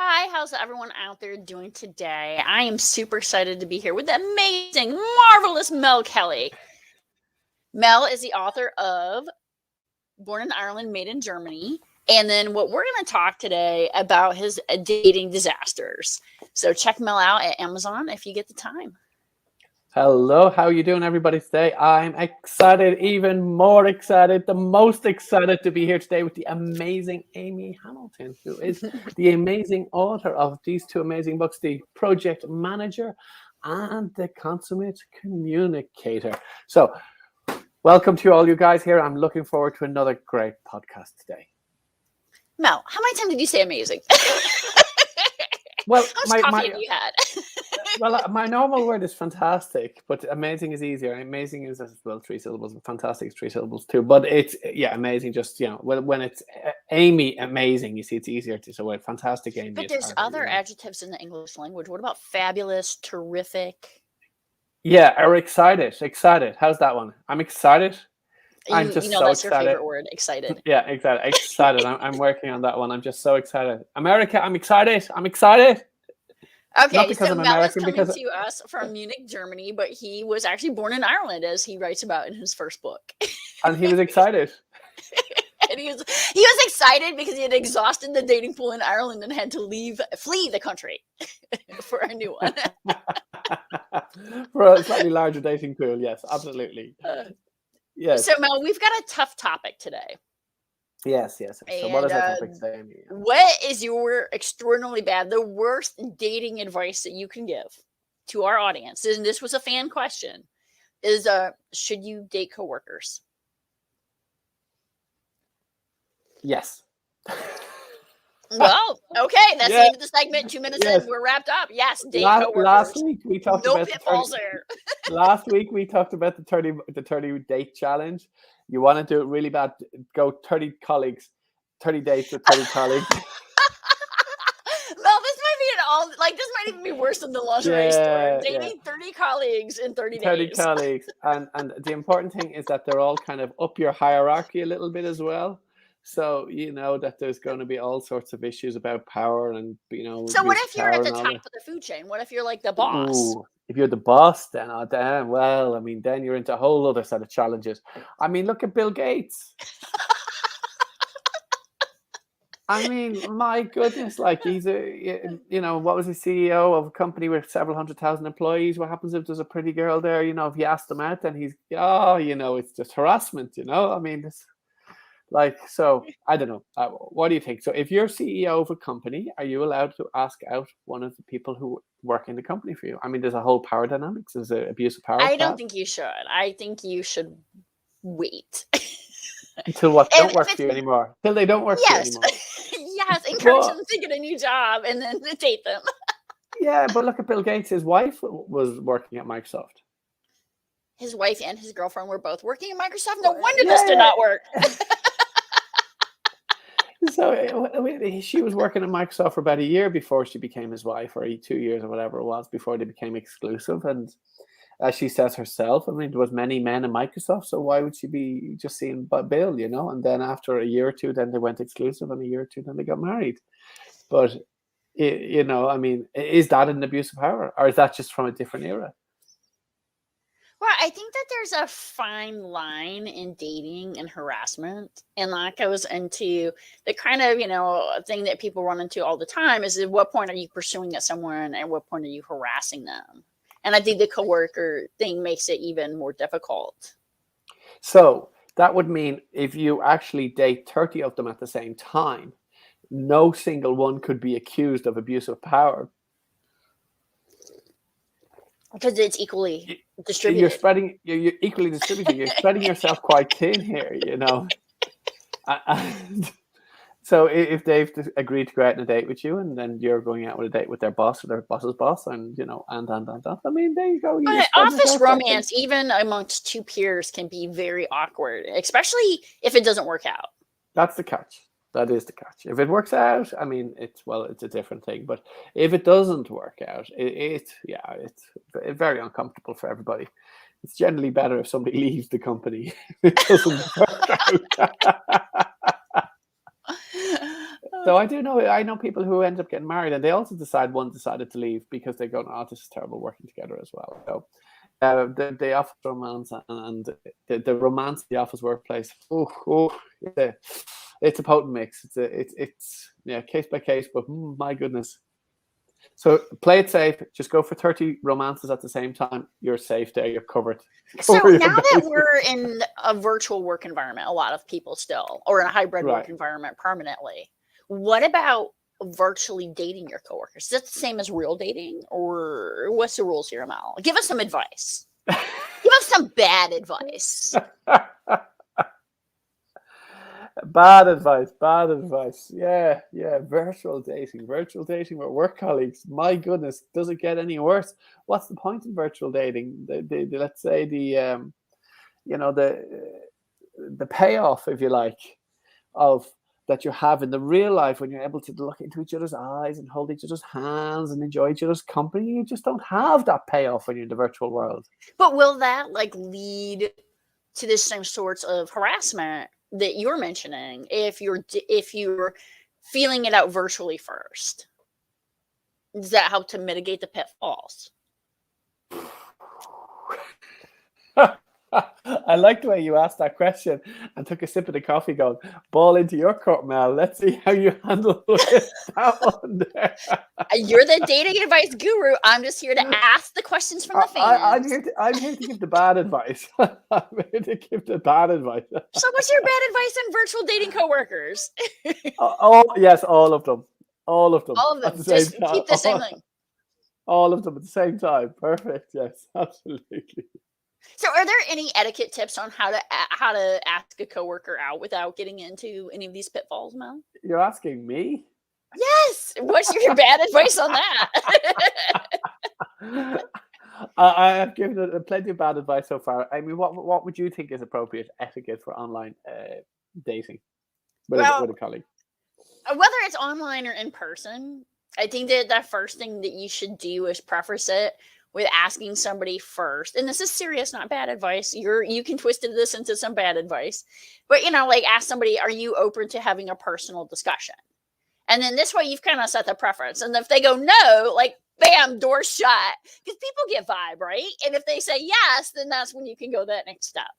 Hi, how's everyone out there doing today? I am super excited to be here with the amazing, marvelous Mel Kelly. Mel is the author of Born in Ireland, Made in Germany. And then what we're going to talk today about his dating disasters. So check Mel out at Amazon if you get the time. Hello, how are you doing, everybody, today? I'm excited, even more excited, the most excited to be here today with the amazing Amy Hamilton, who is the amazing author of these two amazing books, The Project Manager and The Consummate Communicator. So, welcome to all you guys here. I'm looking forward to another great podcast today. Mel, how many times did you say amazing? Well, how much coffee have you had? Well, my normal word is fantastic, but amazing is easier. Amazing is as well 3 syllables. Fantastic is 3 syllables too. But it's amazing. Just when it's Amy, amazing. You see, it's easier to. So fantastic, Amy. But there's other adjectives in the English language. What about fabulous, terrific? Yeah, or excited. Excited. How's that one? I'm excited. I'm just so that's excited. Your favorite word, excited. Yeah, excited. Excited. I'm working on that one. I'm just so excited. America, I'm excited. I'm excited. Okay, so Mel is coming to us from Munich, Germany, but he was actually born in Ireland, as he writes about in his first book. And he was excited. And he was excited because he had exhausted the dating pool in Ireland and had to flee the country for a new one. For a slightly larger dating pool, yes, absolutely. Yes. So Mel, we've got a tough topic today. Yes. So what is our topic today, Amy? What is your extraordinarily bad, the worst dating advice that you can give to our audience? And this was a fan question. Is should you date coworkers? Yes. Well, okay, that's the end of the segment. 2 minutes in, we're wrapped up. Yes, date coworkers. Last week we talked about pitfalls there. Last week we talked about the 30 date challenge. You want to do it really bad, go 30 colleagues, 30 dates with 30 colleagues. Well, this might even be worse than the lingerie store. Dating 30 colleagues in 30 days. 30 colleagues. And the important thing is that they're all kind of up your hierarchy a little bit as well. So you know that there's going to be all sorts of issues about power and So what if you're at the top of the food chain? What if you're like the boss? Ooh, if you're the boss, then damn. Well, I mean, then you're into a whole other set of challenges. I mean, look at Bill Gates. I mean, my goodness, like he's what was he, CEO of a company with several 100,000 employees? What happens if there's a pretty girl there? If you ask them out, then he's it's just harassment. I mean, this. So I don't know. What do you think? So if you're CEO of a company, are you allowed to ask out one of the people who work in the company for you? I mean, there's a whole power dynamics. There's an abuse of power. I don't think you should. I think you should wait. Until what don't work for you anymore. Till they don't work for you anymore. Yes, encourage them to get a new job and then date them. Yeah, but look at Bill Gates. His wife was working at Microsoft. His wife and his girlfriend were both working at Microsoft. No wonder this did not work. So she was working at Microsoft for about a year before she became his wife, or 2 years or whatever it was, before they became exclusive. And as she says herself, I mean, there was many men in Microsoft, so why would she be just seeing Bill, And then after a year or two, then they went exclusive, and a year or two, then they got married. But, I mean, is that an abuse of power, or is that just from a different era? Well, I think that there's a fine line in dating and harassment. And that goes into the kind of, thing that people run into all the time is at what point are you pursuing someone and at what point are you harassing them? And I think the coworker thing makes it even more difficult. So that would mean if you actually date 30 of them at the same time, no single one could be accused of abuse of power. Because it's equally distributed. You're equally distributed. You're spreading yourself quite thin here, So if they've agreed to go out on a date with you, and then you're going out on a date with their boss or their boss's boss, and I mean, there you go. But office romance, even amongst two peers, can be very awkward, especially if it doesn't work out. That's the catch. That is the catch. If it works out, I mean, it's a different thing. But if it doesn't work out, it's very uncomfortable for everybody. It's generally better if somebody leaves the company if it doesn't work out. So I know people who end up getting married, and they also decided to leave because they go, "Oh, this is terrible working together as well." So the office romance and the romance of the office workplace. It's a potent mix. It's case by case, but my goodness. So play it safe. Just go for 30 romances at the same time. You're safe there. You're covered. So now that we're in a virtual work environment, a lot of people still, or in a hybrid work environment permanently, what about virtually dating your coworkers? Is that the same as real dating, or what's the rules here, Mel? Give us some advice. Give us some bad advice. Bad advice. Yeah. Virtual dating with work colleagues. My goodness, does it get any worse? What's the point in virtual dating? Let's say the payoff, if you like, of that you have in the real life when you're able to look into each other's eyes and hold each other's hands and enjoy each other's company. You just don't have that payoff when you're in the virtual world. But will that lead to the same sorts of harassment that you're mentioning if you're feeling it out virtually first? Does that help to mitigate the pitfalls? I like the way you asked that question and took a sip of the coffee going, ball into your court, Mel. Let's see how you handle that one there. You're the dating advice guru. I'm just here to ask the questions from the fans. I'm here to give the bad advice. I'm here to give the bad advice. So what's your bad advice on virtual dating coworkers? Yes, all of them. All of them. Just keep the same thing. All of them at the same time. Perfect. Yes, absolutely. So are there any etiquette tips on how to ask a coworker out without getting into any of these pitfalls, Mel? You're asking me? Yes. What's your bad advice on that? I have given plenty of bad advice so far. I mean, what would you think is appropriate etiquette for online dating with a colleague? Whether it's online or in person, I think that the first thing that you should do is preface it with asking somebody first. And this is serious, not bad advice. You can twist this into some bad advice. But, ask somebody, are you open to having a personal discussion? And then this way you've kind of set the preference. And if they go no, bam, door shut. Because people get vibe, right? And if they say yes, then that's when you can go that next step.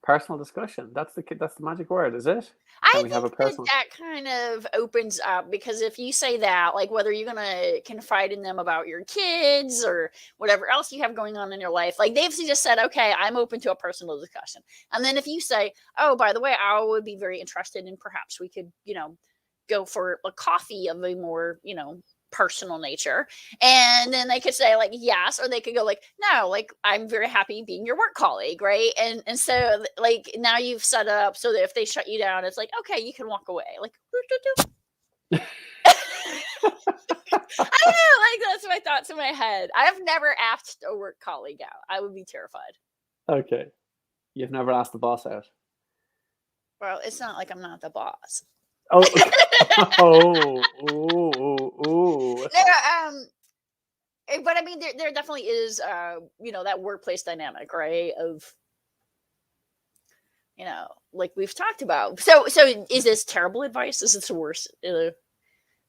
Personal discussion. That's the magic word, is it? I think that kind of opens up, because if you say that, whether you're going to confide in them about your kids or whatever else you have going on in your life, they've just said, okay, I'm open to a personal discussion. And then if you say, oh, by the way, I would be very interested in perhaps we could, go for a coffee of a more, personal nature, and then they could say yes, or they could go no, I'm very happy being your work colleague, right? And so now you've set up so that if they shut you down, it's okay, you can walk away. I don't know, that's my thoughts in my head. I've never asked a work colleague out. I would be terrified. Okay, you've never asked the boss out? Well, it's not like I'm not the boss. Oh. But I mean, there definitely is, that workplace dynamic, right? Of, we've talked about. So is this terrible advice? Is this the worst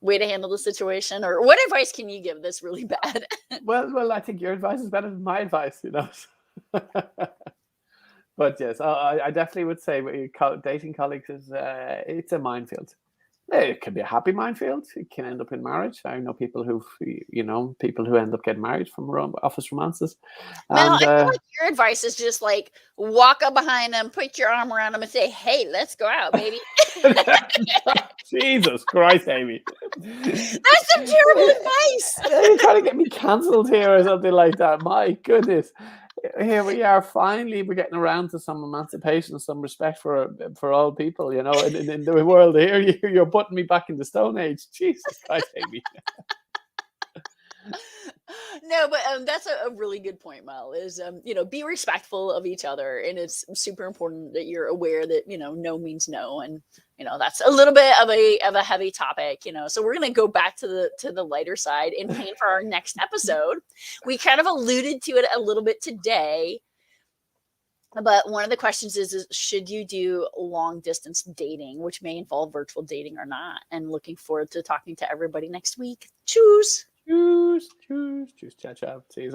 way to handle the situation, or what advice can you give that's really bad? Well, I think your advice is better than my advice, But yes, I definitely would say dating colleagues is it's a minefield. It can be a happy minefield. It can end up in marriage. I know people who end up getting married from office romances. Well, I feel like your advice is just walk up behind them, put your arm around them, and say, "Hey, let's go out, baby." Jesus Christ, Amy! That's some terrible advice. You're trying to get me cancelled here or something like that. My goodness. Here we are. Finally, we're getting around to some emancipation, some respect for all people. In the world here, you're putting me back in the Stone Age. Jesus Christ, Amy. No, but that's a really good point, Mel, is, be respectful of each other. And it's super important that you're aware that, no means no. And, that's a little bit of a heavy topic, so we're going to go back to the lighter side and plan for our next episode. We kind of alluded to it a little bit today. But one of the questions is should you do long distance dating, which may involve virtual dating or not? And looking forward to talking to everybody next week. Choose. Tschüss, tschüss, tschüss, ciao, ciao. See you.